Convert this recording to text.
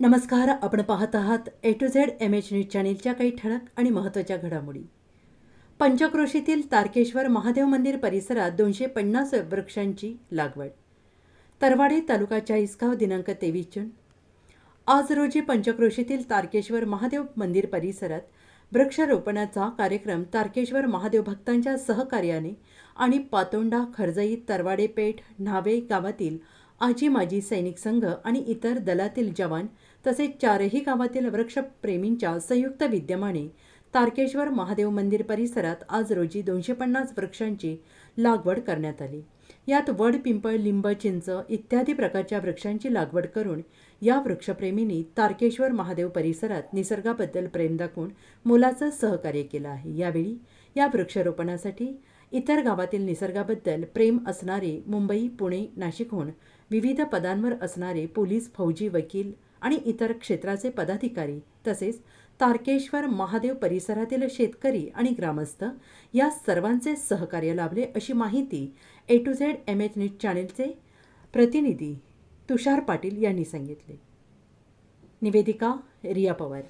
नमस्कार. आपण पाहत आहात A to Z MH news चॅनेलच्या काही ठळक आणि महत्त्वाच्या घडामोडी. पंचक्रोशीतील तारकेश्वर महादेव मंदिर परिसरात 250 वृक्षांची लागवड. तरवाडे तालुका चाळीसगाव दिनांक 23 जून. आज रोजी पंचक्रोशीतील तारकेश्वर महादेव मंदिर परिसरात वृक्षारोपणाचा कार्यक्रम तारकेश्वर महादेव भक्तांच्या सहकार्याने आणि पातोंडा, खरजई, तरवाडे पेठ, न्हावे गावातील आजी माजी सैनिक संघ आणि इतर दलातील जवान तसेच चारही गावातील वृक्षप्रेमींच्या संयुक्त विद्यमाने तारकेश्वर महादेव मंदिर परिसरात आज रोजी 250 वृक्षांची लागवड करण्यात आली. यात वड, पिंपळ, लिंब, चिंच इत्यादी प्रकारच्या वृक्षांची लागवड करून या वृक्षप्रेमींनी तारकेश्वर महादेव परिसरात निसर्गाबद्दल प्रेम दाखवून मोलाचं सहकार्य केलं आहे. यावेळी या वृक्षारोपणासाठी इतर गावातील निसर्गाबद्दल प्रेम असणारे मुंबई, पुणे, नाशिकहून विविध पदांवर असणारे पोलीस, फौजी, वकील आणि इतर क्षेत्राचे पदाधिकारी तसेच तारकेश्वर महादेव परिसरातील शेतकरी आणि ग्रामस्थ या सर्वांचे सहकार्य लाभले, अशी माहिती A to Z MH news चॅनेलचे प्रतिनिधी तुषार पाटील यांनी सांगितले. निवेदिका रिया पवार.